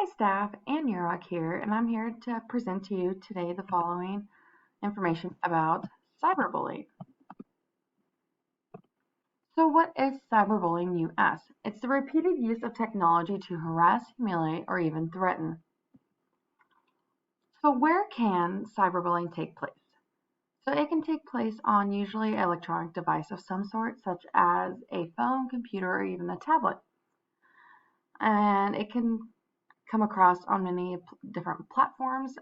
Hi staff, Ann Yurok here, and I'm here to present to you today the following information about cyberbullying. So what is cyberbullying, you ask? It's the repeated use of technology to harass, humiliate, or even threaten. So where can cyberbullying take place? So it can take place on usually an electronic device of some sort, such as a phone, computer, or even a tablet. And it can come across on many different platforms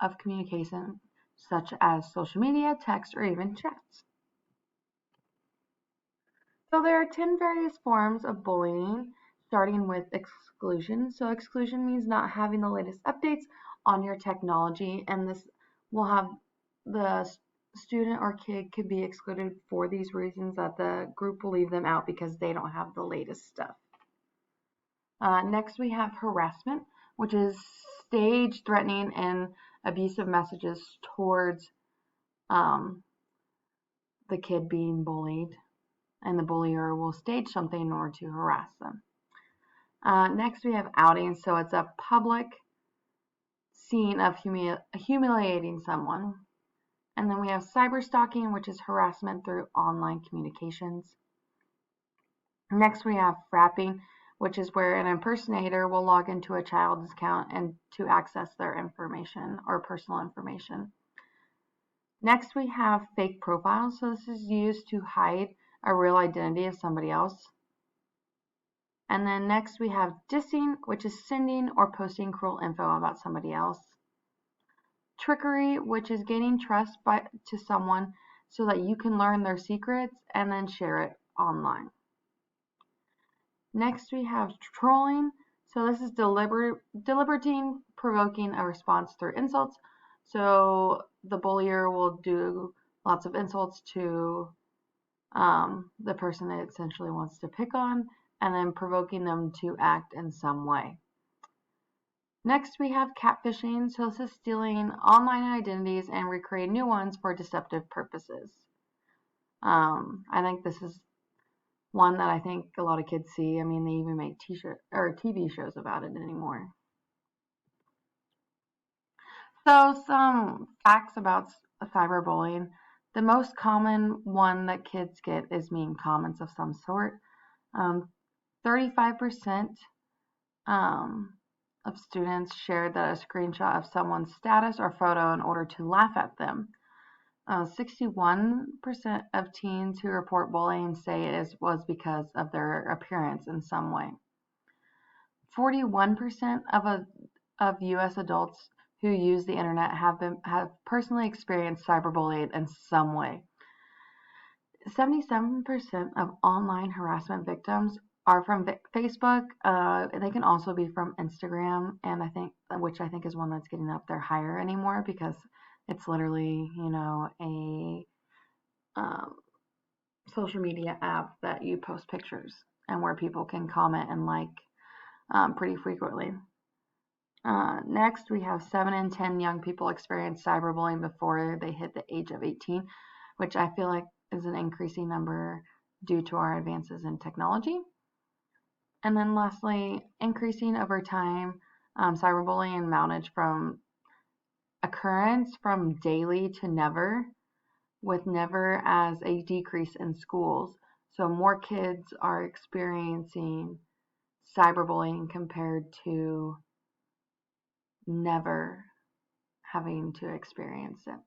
of communication, such as social media, text, or even chats. So there are 10 various forms of bullying, starting with exclusion. So exclusion means not having the latest updates on your technology, and this will have the student or kid could be excluded for these reasons, that the group will leave them out because they don't have the latest stuff. Next, we have harassment, which is staged threatening and abusive messages towards the kid being bullied, and the bullier will stage something in order to harass them. Next, we have outing, so it's a public scene of humiliating someone. And then we have cyberstalking, which is harassment through online communications. Next, we have frapping, which is where an impersonator will log into a child's account and to access their information or personal information. Next, we have fake profiles. So this is used to hide a real identity of somebody else. And then next we have dissing, which is sending or posting cruel info about somebody else. Trickery, which is gaining trust to someone so that you can learn their secrets and then share it online. Next we have trolling. So this is deliberating, provoking a response through insults. So the bullier will do lots of insults to the person that essentially wants to pick on, and then provoking them to act in some way. Next, we have catfishing. So this is stealing online identities and recreating new ones for deceptive purposes. I think this is one that I think a lot of kids see. I mean, they even make t-shirt or TV shows about it anymore. So some facts about cyberbullying. The most common one that kids get is mean comments of some sort. 35% of students shared that a screenshot of someone's status or photo in order to laugh at them. 61% of teens who report bullying say it was because of their appearance in some way. 41% of U.S. adults who use the internet have personally experienced cyberbullying in some way. 77% of online harassment victims are from Facebook. They can also be from Instagram, and which I think is one that's getting up there higher anymore, because it's literally, a social media app that you post pictures and where people can comment and like pretty frequently. Next, we have 7 in 10 young people experience cyberbullying before they hit the age of 18, which I feel like is an increasing number due to our advances in technology. And then lastly, increasing over time, cyberbullying mounted from occurrence from daily to never, with never as a decrease in schools. So more kids are experiencing cyberbullying compared to never having to experience it.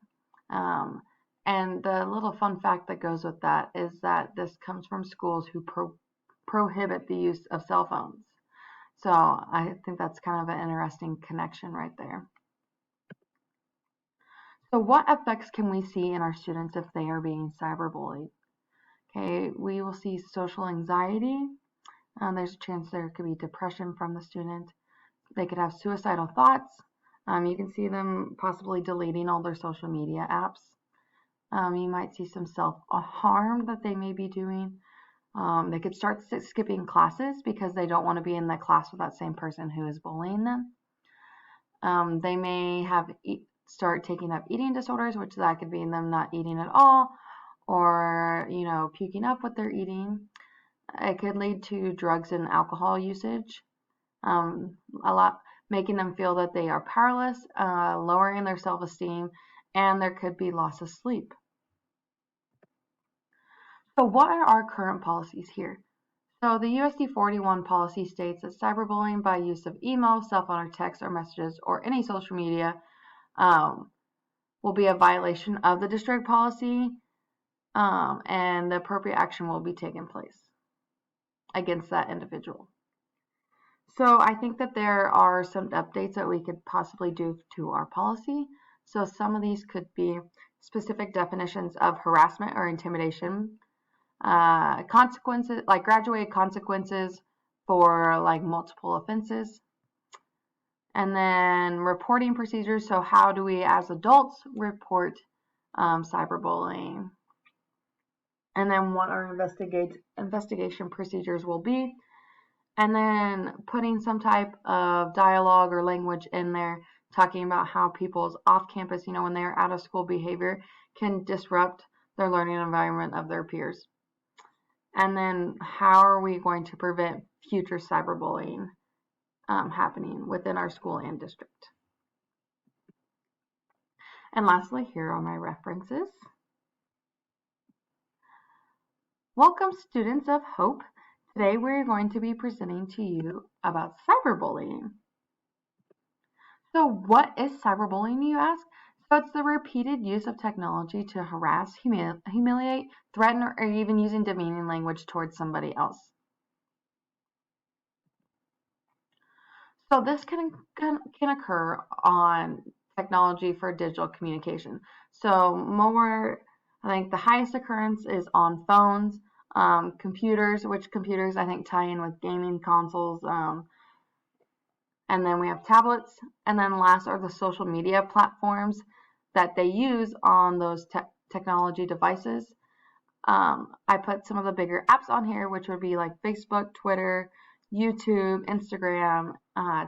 And the little fun fact that goes with that is that this comes from schools who prohibit the use of cell phones. So I think that's kind of an interesting connection right there. So what effects can we see in our students if they are being cyberbullied? Okay, we will see social anxiety. There's a chance there could be depression from the student. They could have suicidal thoughts. You can see them possibly deleting all their social media apps. You might see some self-harm that they may be doing. They could start skipping classes because they don't want to be in that class with that same person who is bullying them. They may start taking up eating disorders, which that could be in them not eating at all, or puking up what they're eating. It could lead to drugs and alcohol usage. making them feel that they are powerless, lowering their self-esteem, and there could be loss of sleep. So what are our current policies here? So the USD 41 policy states that cyberbullying by use of email, cell phone, or text or messages, or any social media will be a violation of the district policy, and the appropriate action will be taken place against that individual. So I think that there are some updates that we could possibly do to our policy. So some of these could be specific definitions of harassment or intimidation, consequences, like graduated consequences for like multiple offenses, and then reporting procedures. So how do we as adults report cyberbullying? And then what our investigation procedures will be, and then putting some type of dialogue or language in there talking about how people's off-campus, when they're out of school behavior can disrupt their learning environment of their peers. And then how are we going to prevent future cyberbullying happening within our school and district? And lastly, here are my references. Welcome, students of Hope. Today we're going to be presenting to you about cyberbullying. So what is cyberbullying, you ask? So it's the repeated use of technology to harass, humiliate, threaten, or even using demeaning language towards somebody else. So this can occur on technology for digital communication. So I think the highest occurrence is on phones, computers, which computers I think tie in with gaming consoles, and then we have tablets, and then last are the social media platforms that they use on those technology devices. I put some of the bigger apps on here, which would be like Facebook, Twitter, YouTube, Instagram,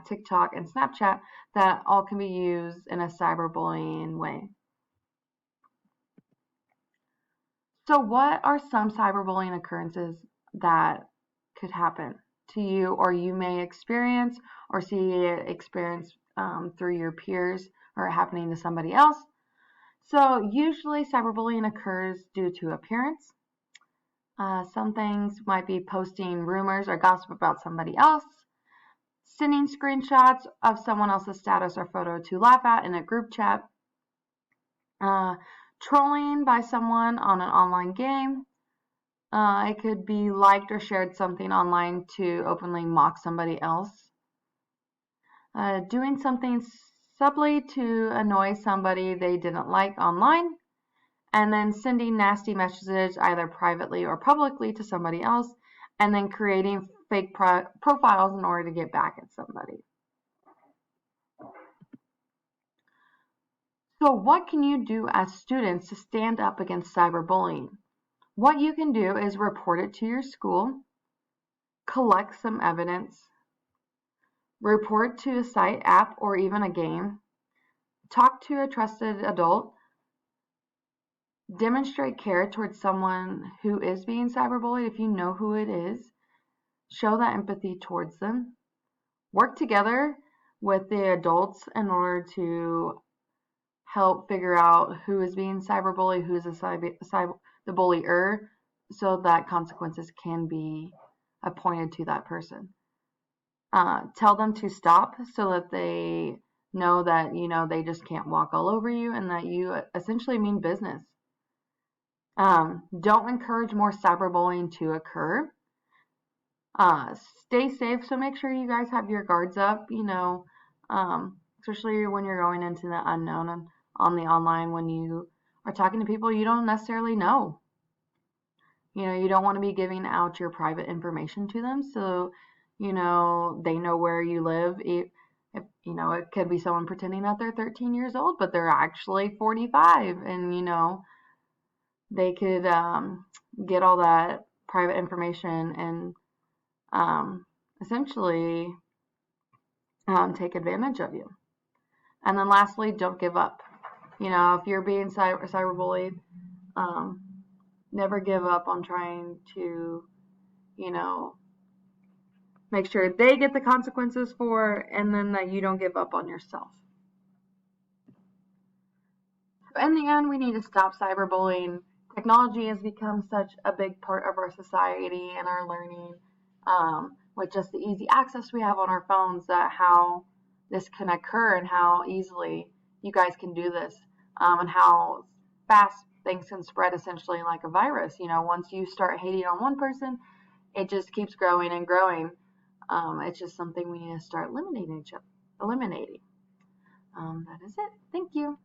TikTok, and Snapchat, that all can be used in a cyberbullying way. So what are some cyberbullying occurrences that could happen to you, or you may experience or see it experienced through your peers or happening to somebody else? So usually cyberbullying occurs due to appearance. Some things might be posting rumors or gossip about somebody else, sending screenshots of someone else's status or photo to laugh at in a group chat, trolling by someone on an online game. It could be liked or shared something online to openly mock somebody else. Doing something subtly to annoy somebody they didn't like online. And then sending nasty messages either privately or publicly to somebody else. And then creating fake profiles in order to get back at somebody. So what can you do as students to stand up against cyberbullying? What you can do is report it to your school, collect some evidence, report to a site, app, or even a game, talk to a trusted adult, demonstrate care towards someone who is being cyberbullied if you know who it is, show that empathy towards them, work together with the adults in order to help figure out who is being cyberbullied, who is the bullier, so that consequences can be appointed to that person. Tell them to stop so that they know that they just can't walk all over you and that you essentially mean business. Don't encourage more cyberbullying to occur. Stay safe, so make sure you guys have your guards up, especially when you're going into the unknown and on the online, when you are talking to people you don't necessarily know. You don't want to be giving out your private information to them, so they know where you live. It could be someone pretending that they're 13 years old, but they're actually 45, and they could get all that private information and essentially take advantage of you. And then lastly, don't give up. If you're being cyberbullied, never give up on trying to, make sure they get the consequences for, and then that you don't give up on yourself. So in the end, we need to stop cyberbullying. Technology has become such a big part of our society and our learning, with just the easy access we have on our phones, that how this can occur and how easily you guys can do this, and how fast things can spread essentially like a virus. Once you start hating on one person, it just keeps growing and growing. It's just something we need to start eliminating. That is it. Thank you.